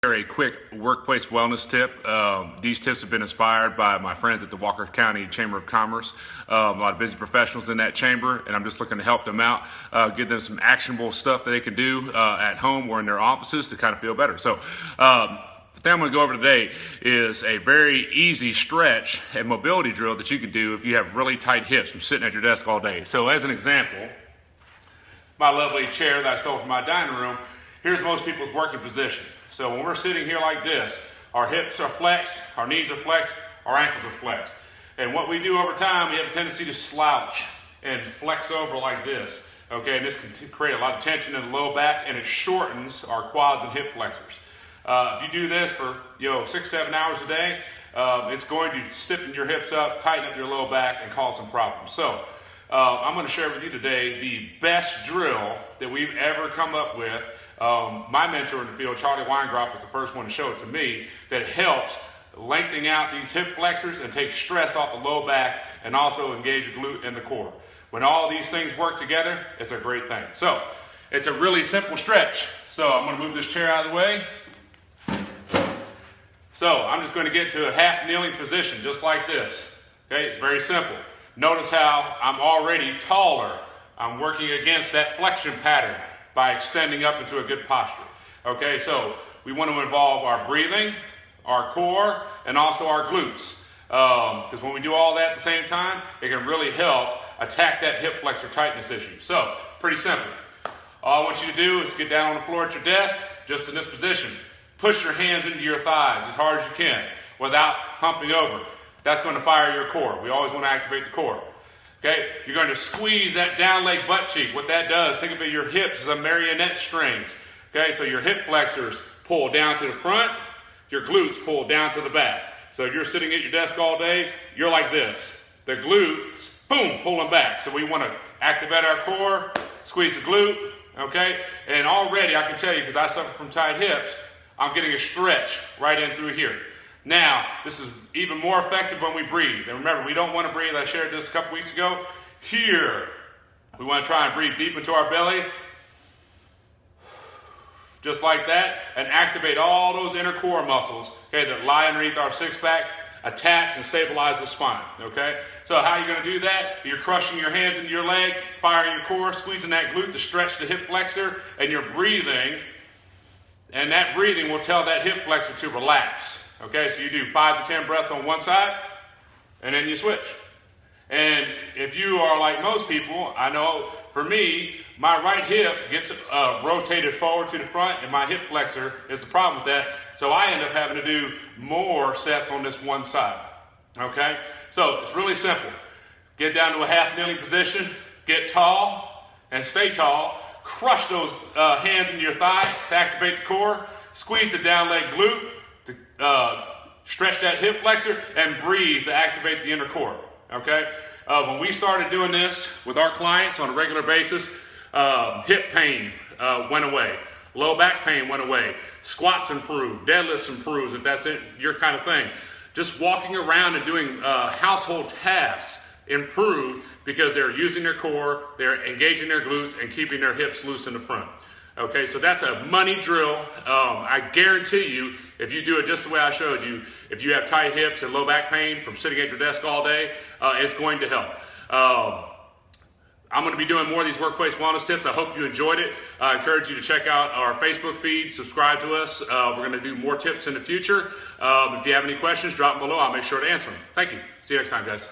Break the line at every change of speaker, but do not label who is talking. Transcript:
Share a quick workplace wellness tip. These tips have been inspired by my friends at the Walker County Chamber of Commerce. A lot of busy professionals in that chamber, and I'm just looking to help them out, give them some actionable stuff that they can do at home or in their offices to kind of feel better. So the thing I'm going to go over today is a very easy stretch and mobility drill that you can do if you have really tight hips from sitting at your desk all day. So as an example, my lovely chair that I stole from my dining room, here's most people's working position. So when we're sitting here like this, our hips are flexed, our knees are flexed, our ankles are flexed. And what we do over time, we have a tendency to slouch and flex over like this. Okay, and this can create a lot of tension in the low back, and it shortens our quads and hip flexors. If you do this for 6-7 hours a day, it's going to stiffen your hips up, tighten up your low back, and cause some problems. So I'm going to share with you today the best drill that we've ever come up with. My mentor in the field, Charlie Weingroff, was the first one to show it to me, that helps lengthening out these hip flexors and take stress off the low back and also engage the glute and the core. When all these things work together, it's a great thing. So it's a really simple stretch. So I'm going to move this chair out of the way. So I'm just going to get to a half kneeling position just like this. Okay, it's very simple. Notice how I'm already taller. I'm working against that flexion pattern by extending up into a good posture. Okay, so we want to involve our breathing, our core, and also our glutes. Because when we do all that at the same time, it can really help attack that hip flexor tightness issue. So, pretty simple. All I want you to do is get down on the floor at your desk, just in this position. Push your hands into your thighs as hard as you can without humping over. That's going to fire your core. We always want to activate the core. Okay, you're going to squeeze that down leg butt cheek. What that does, think of your hips as a marionette strings. Okay, so your hip flexors pull down to the front, your glutes pull down to the back. So if you're sitting at your desk all day, you're like this. The glutes, boom, pulling back. So we want to activate our core, squeeze the glute, okay? And already I can tell you, because I suffer from tight hips, I'm getting a stretch right in through here. Now, this is even more effective when we breathe. And remember, we don't want to breathe. I shared this a couple weeks ago. Here, we want to try and breathe deep into our belly. Just like that. And activate all those inner core muscles, okay, that lie underneath our six-pack, attach and stabilize the spine, okay? So how are you going to do that? You're crushing your hands into your leg, firing your core, squeezing that glute to stretch the hip flexor, and you're breathing. And that breathing will tell that hip flexor to relax. Okay, so you do 5 to 10 breaths on one side, and then you switch. And if you are like most people, I know for me, my right hip gets rotated forward to the front, and my hip flexor is the problem with that. So I end up having to do more sets on this one side. Okay, so it's really simple. Get down to a half kneeling position, get tall, and stay tall. Crush those hands into your thigh to activate the core. Squeeze the down leg glute to stretch that hip flexor, and breathe to activate the inner core. Okay? When we started doing this with our clients on a regular basis, hip pain went away. Low back pain went away. Squats improved. Deadlifts improved, if that's your kind of thing. Just walking around and doing household tasks improved because they're using their core, they're engaging their glutes, and keeping their hips loose in the front. Okay, so that's a money drill. I guarantee you, if you do it just the way I showed you, if you have tight hips and low back pain from sitting at your desk all day, it's going to help. I'm going to be doing more of these workplace wellness tips. I hope you enjoyed it. I encourage you to check out our Facebook feed, subscribe to us. We're going to do more tips in the future. If you have any questions, drop them below. I'll make sure to answer them. Thank you. See you next time, guys.